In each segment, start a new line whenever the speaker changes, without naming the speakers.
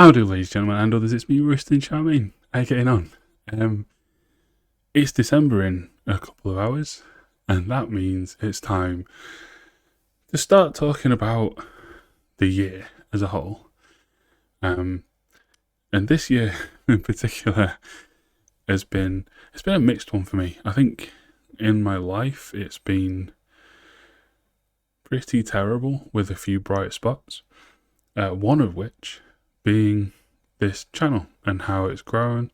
How do, ladies and gentlemen, and others, it's me, Rustin Charmaine. How you getting on? It's December in a couple of hours, and that means it's time to start talking about the year as a whole. And this year in particular it's been a mixed one for me. I think in my life it's been pretty terrible with a few bright spots. One of which being this channel and how it's grown,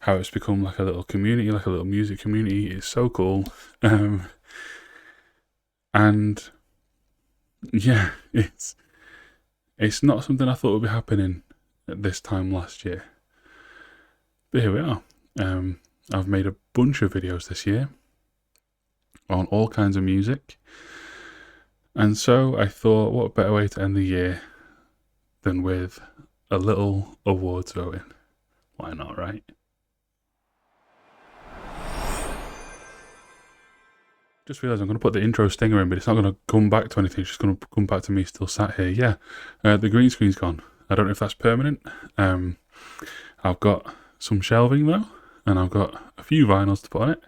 how it's become like a little community, like a little music community. It's so cool. And yeah, it's not something I thought would be happening at this time last year. But here we are. I've made a bunch of videos this year on all kinds of music. And so I thought, what better way to end the year than with a little awards voting? Why not, right? Just realised I'm going to put the intro stinger in, but it's not going to come back to anything. It's just going to come back to me still sat here. Yeah, the green screen's gone. I don't know if that's permanent. I've got some shelving though, and I've got a few vinyls to put on it.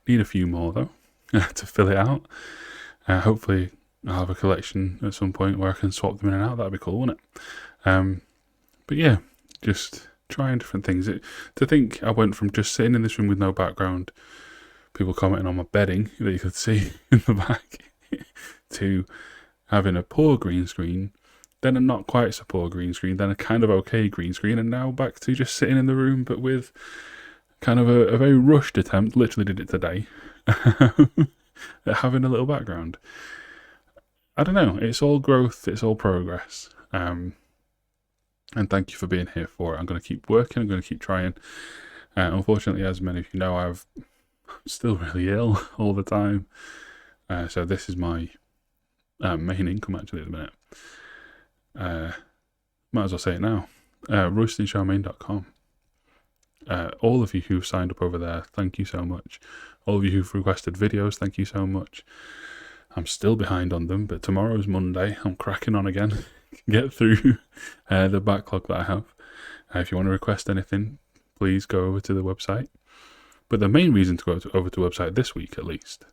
Need a few more though to fill it out. Hopefully I'll have a collection at some point where I can swap them in and out. That'd be cool, wouldn't it? But yeah, just trying different things. To think I went from just sitting in this room with no background, people commenting on my bedding that you could see in the back, to having a poor green screen, then a not quite so poor green screen, then a kind of okay green screen, and now back to just sitting in the room but with kind of a very rushed attempt, literally did it today, at having a little background. I don't know, it's all growth, it's all progress. And thank you for being here for it. I'm going to keep working, I'm going to keep trying. Unfortunately, as many of you know, I'm still really ill all the time. So this is my main income actually at the minute. Might as well say it now. roastincharmaine.com. All of you who've signed up over there, thank you so much. All of you who've requested videos, thank you so much. I'm still behind on them, but tomorrow's Monday. I'm cracking on again. Get through the backlog that I have. If you want to request anything, please go over to the website. But the main reason to go over to the website this week, at least,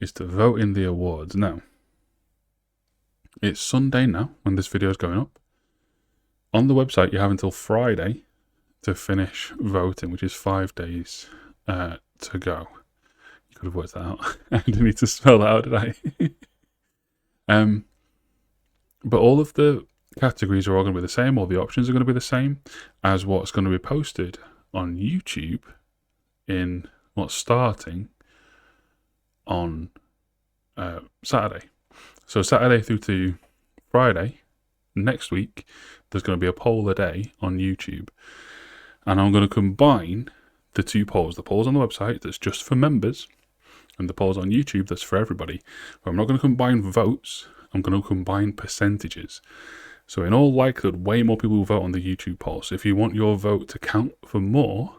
is to vote in the awards. Now, it's Sunday now when this video is going up. On the website, you have until Friday to finish voting, which is 5 days to go. You could have worked that out. I didn't need to spell that out, did I? But all of the categories are all going to be the same. All the options are going to be the same as what's going to be posted on YouTube in what's starting on Saturday. So Saturday through to Friday next week, there's going to be a poll a day on YouTube. And I'm going to combine the two polls. The polls on the website that's just for members, and the polls on YouTube that's for everybody. But I'm not going to combine votes, I'm going to combine percentages. So in all likelihood, way more people will vote on the YouTube poll. So if you want your vote to count for more,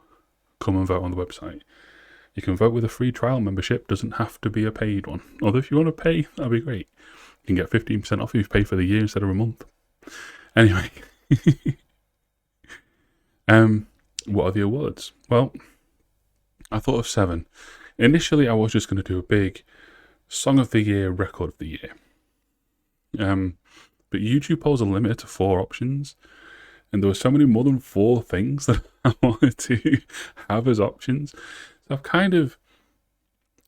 come and vote on the website. You can vote with a free trial membership, doesn't have to be a paid one. Although if you want to pay, that'd be great. You can get 15% off if you pay for the year instead of a month. Anyway. What are the awards? Well, I thought of 7. Initially, I was just going to do a big Song of the Year, Record of the Year. But YouTube polls are limited to 4 options. And there were so many more than 4 things that I wanted to have as options. So I've kind of,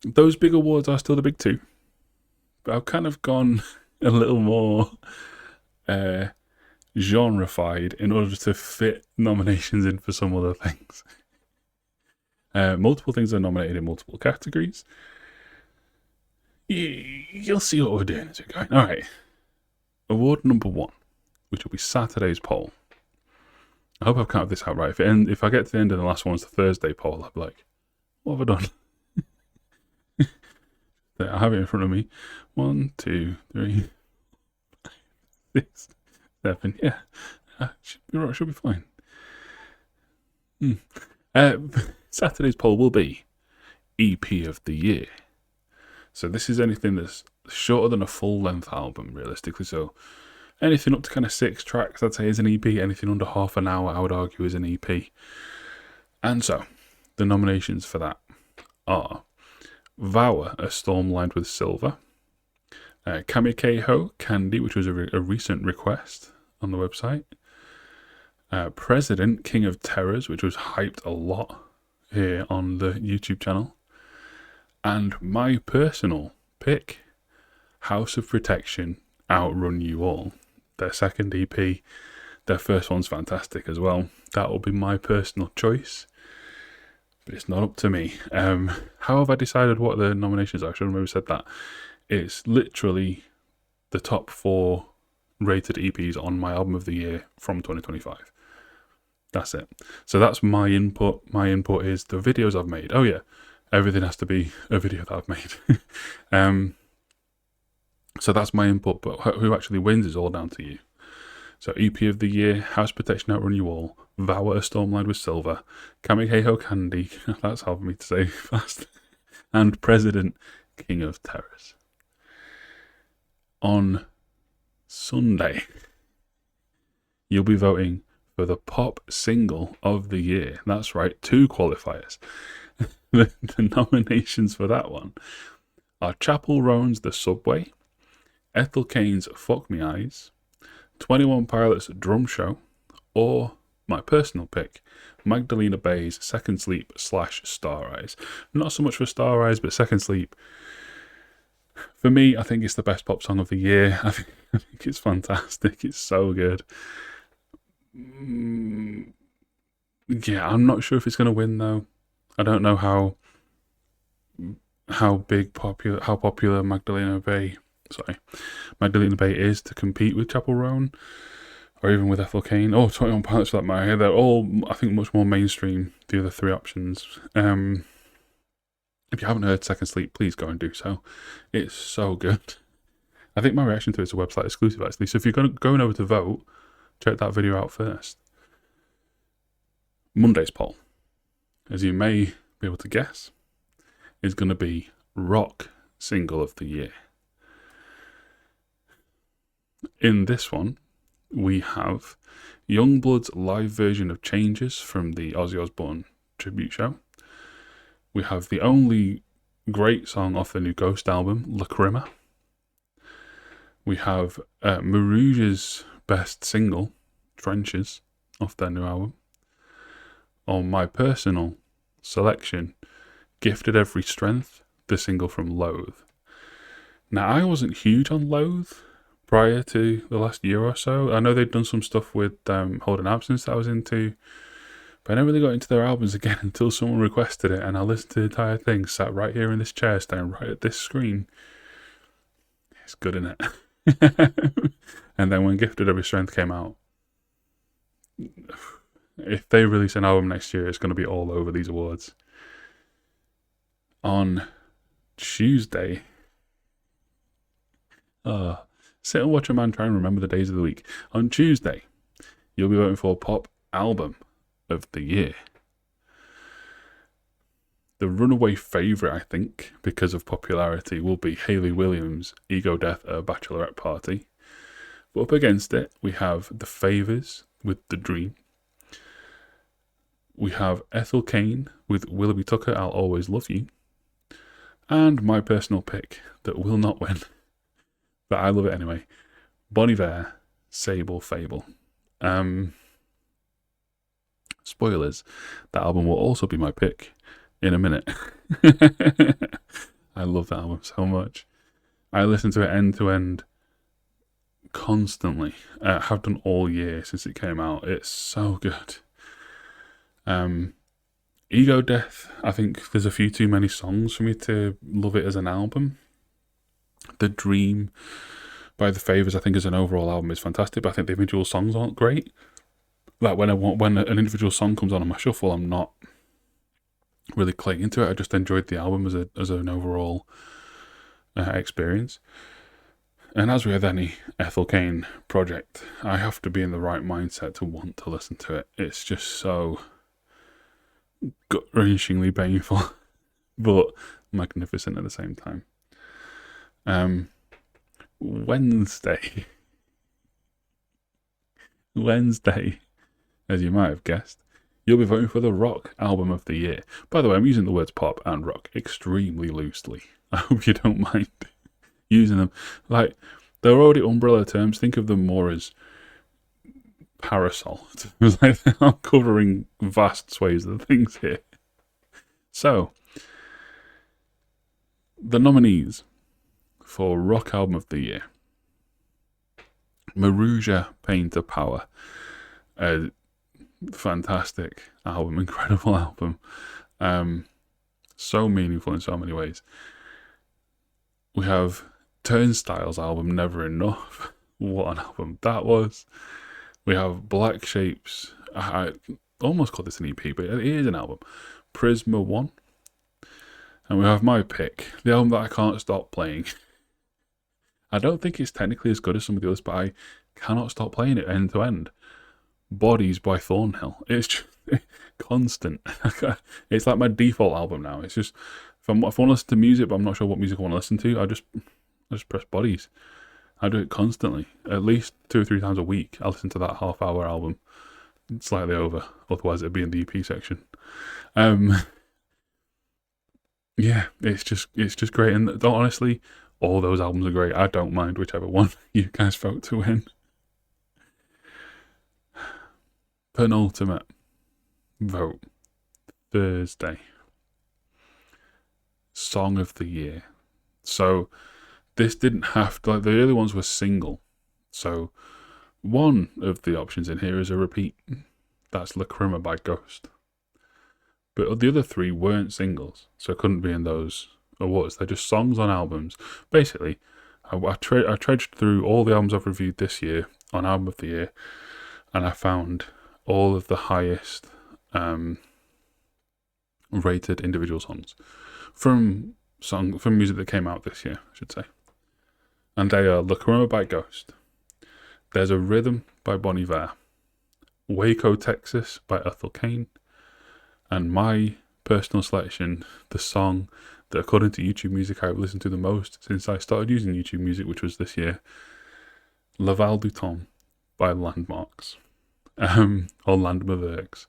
those big awards are still the big 2. But I've kind of gone a little more genre-fied in order to fit nominations in for some other things. Multiple things are nominated in multiple categories. You'll see what we're doing as we're going. All right. Award number 1, which will be Saturday's poll. I hope I've counted this out right. If I get to the end of the last one, it's the Thursday poll, I'll be like, what have I done? There, I have it in front of me. 1, 2, 3, 5, 6, 7. Yeah, should be fine. Saturday's poll will be EP of the Year. So this is anything that's shorter than a full-length album, realistically. So Anything up to kind of 6 tracks, I'd say, is an EP. Anything under half an hour, I would argue, is an EP. And so, the nominations for that are Vower, A Storm Lined with Silver, Kamikeho, Candy, which was a recent request on the website, President, King of Terrors, which was hyped a lot here on the YouTube channel, and my personal pick, House of Protection, Outrun You All. Their second EP, their first one's fantastic as well. That will be my personal choice, but it's not up to me. How have I decided what the nominations are? I should have maybe said that. It's literally the top 4 rated EPs on my album of the year from 2025. That's it. So that's my input. My input is the videos I've made. Oh yeah, everything has to be a video that I've made. So that's my input, but who actually wins is all down to you. So EP of the year, House Protection, Outrun You All, Vower, A Storm Lined with Silver, Kamikeho, Candy, that's hard for me to say fast, and President, King of Terrors. On Sunday, you'll be voting for the pop single of the year. That's right, 2 qualifiers. The nominations for that one are Chapel Roan's The Subway, Ethel Cain's Fuck Me Eyes, 21 Pilots Drum Show, or my personal pick, Magdalena Bay's Second Sleep / Star Eyes. Not so much for Star Eyes, but Second Sleep, for me, I think it's the best pop song of the year. I think it's fantastic. It's so good. Yeah, I'm not sure if it's going to win though. I don't know how popular Magdalena Bay is to compete with Chapel Roan, or even with Ethel Cain, or 21 Pilots for that matter. They're all, I think, much more mainstream, the other 3 options. If you haven't heard Second Sleep, please go and do so. It's so good. I think my reaction to it's a website exclusive, actually. So if you're going over to vote, check that video out first. Monday's poll, as you may be able to guess, is going to be Rock Single of the Year. In this one, we have Youngblood's live version of Changes from the Ozzy Osbourne tribute show. We have the only great song off the new Ghost album, Lacrima. We have Marouge's best single, Trenches, off their new album. On my personal selection, Gifted Every Strength, the single from Loathe. Now, I wasn't huge on Loathe prior to the last year or so. I know they'd done some stuff with Hold an Absence that I was into, but I never really got into their albums again until someone requested it, and I listened to the entire thing, sat right here in this chair, staring right at this screen. It's good, isn't it? And then when Gifted Every Strength came out, if they release an album next year, it's going to be all over these awards. On Tuesday, sit and watch a man try and remember the days of the week. On Tuesday, you'll be voting for Pop Album of the Year. The runaway favourite, I think, because of popularity, will be Hayley Williams' Ego Death at a Bachelorette Party. But up against it, we have The Favours with The Dream. We have Ethel Cain with Willoughby Tucker, I'll Always Love You. And my personal pick that will not win, but I love it anyway, Bon Iver, Sable Fable. Spoilers, that album will also be my pick in a minute. I love that album so much. I listen to it end to end constantly. Have done all year since it came out. It's so good. Ego Death, I think there's a few too many songs for me to love it as an album. The Dream by The Favours, I think as an overall album is fantastic, but I think the individual songs aren't great. Like when an individual song comes on my shuffle, I'm not really clinging to it. I just enjoyed the album as an overall experience. And as with any Ethel Cain project, I have to be in the right mindset to want to listen to it. It's just so gut-wrenchingly painful, but magnificent at the same time. Wednesday. Wednesday, as you might have guessed, you'll be voting for the rock album of the year. By the way, I'm using the words pop and rock extremely loosely. I hope you don't mind using them. Like, they're already umbrella terms. Think of them more as parasol. Like, I'm covering vast swathes of things here. So, the nominees for rock album of the year: Maruja, Pain to Power. Fantastic album, incredible album. So meaningful in so many ways. We have Turnstile's album, Never Enough. What an album that was. We have Black Shapes. I almost called this an EP, but it is an album. Prisma 1. And we have my pick, the album that I can't stop playing. I don't think it's technically as good as some of the others, but I cannot stop playing it end to end. Bodies by Thornhill. It's just constant. It's like my default album now. It's just, if I want to listen to music, but I'm not sure what music I want to listen to, I just press Bodies. I do it constantly. At least 2 or 3 times a week, I listen to that half-hour album. Slightly over, otherwise it'd be in the EP section. Yeah, it's just great. And honestly, all those albums are great. I don't mind whichever one you guys vote to win. Penultimate vote, Thursday. Song of the year. So this didn't have to, like, the early ones were single. So one of the options in here is a repeat. That's Lacrima by Ghost. But the other 3 weren't singles, so couldn't be in those awards. They're just songs on albums. Basically, I trudged through all the albums I've reviewed this year on Album of the Year, and I found all of the highest rated individual songs from music that came out this year, I should say. And they are Lacrima by Ghost. There's a Rhythm by Bon Iver. Waco, Texas by Ethel Cain. And my personal selection, the song that according to YouTube Music I've listened to the most since I started using YouTube Music, which was this year, La Val du Temps by Landmarks. Or Landmarks.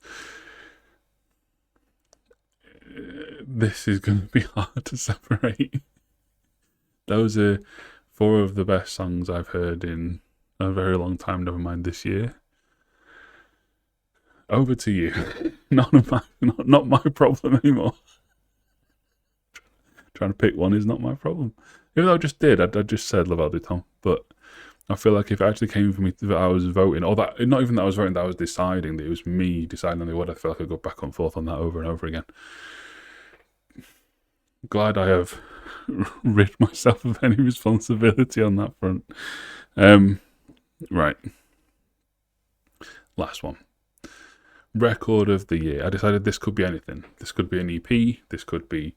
This is going to be hard to separate. Those are 4 of the best songs I've heard in a very long time, never mind this year. Over to you. Not my problem anymore. Trying to pick one is not my problem. Even though I just did, I just said La Val du Temps, but I feel like if it actually came for me that I was voting, or that, not even that I was voting, that I was deciding, that it was me deciding on the award, I feel like I go back and forth on that over and over again. Glad I have rid myself of any responsibility on that front. Right. Last one. Record of the year. I decided this could be anything. This could be an EP. This could be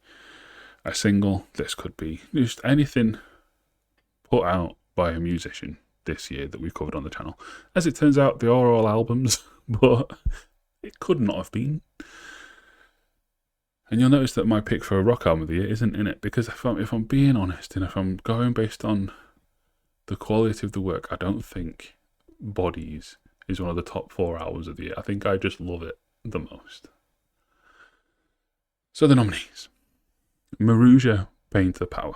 a single. This could be just anything put out by a musician this year that we've covered on the channel. As it turns out, they are all albums, but it could not have been. And you'll notice that my pick for a rock album of the year isn't in it, because if I'm being honest, and if I'm going based on the quality of the work, I don't think Bodies is one of the top 4 albums of the year. I think I just love it the most. So the nominees: Maruja, Pain to Power.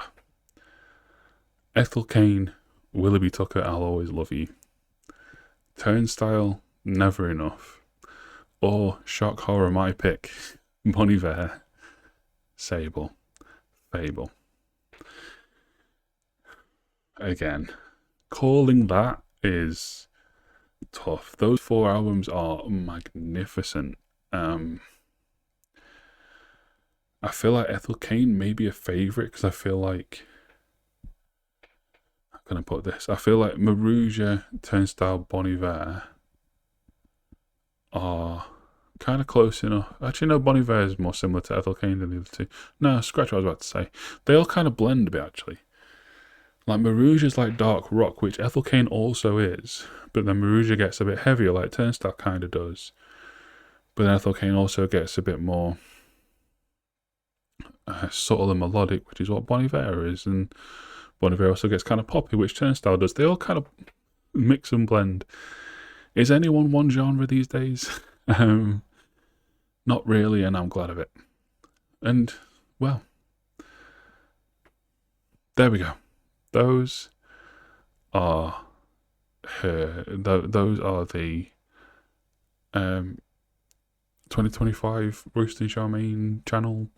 Ethel Cain, Willoughby Tucker, I'll Always Love You. Turnstile, Never Enough. Or shock horror, my pick, Bon Iver, Sable, Fable. Again, calling that is tough. Those 4 albums are magnificent. I feel like Ethel Cain may be a favourite, because I feel like, how can I put this? I feel like Maruja, Turnstile, Bon Iver are kind of close enough. Actually, no, Bon Iver is more similar to Ethel Cain than the other 2. No, scratch what I was about to say. They all kind of blend a bit, actually. Like, Maruja's like dark rock, which Ethel Cain also is, but then Maruja gets a bit heavier, like Turnstile kind of does. But then Ethel Cain also gets a bit more subtle and melodic, which is what Bon Iver is, and Bon Iver also gets kind of poppy, which Turnstile does. They all kind of mix and blend Is anyone one genre these days? Not really, and I'm glad of it. And, well, there we go. Those are those are the 2025 Roast and Charmaine channel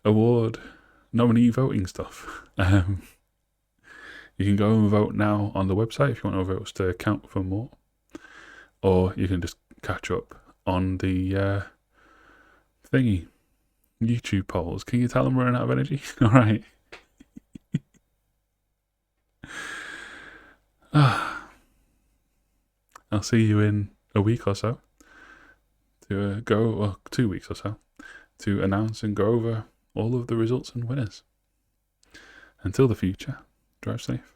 award nominee voting stuff. You can go and vote now on the website if you want our votes to count for more, or you can just catch up on the thingy YouTube polls. Can you tell I'm running out of energy? All right. I'll see you in a week or so to or 2 weeks or so, to announce and go over all of the results and winners. Until the future, drive safe.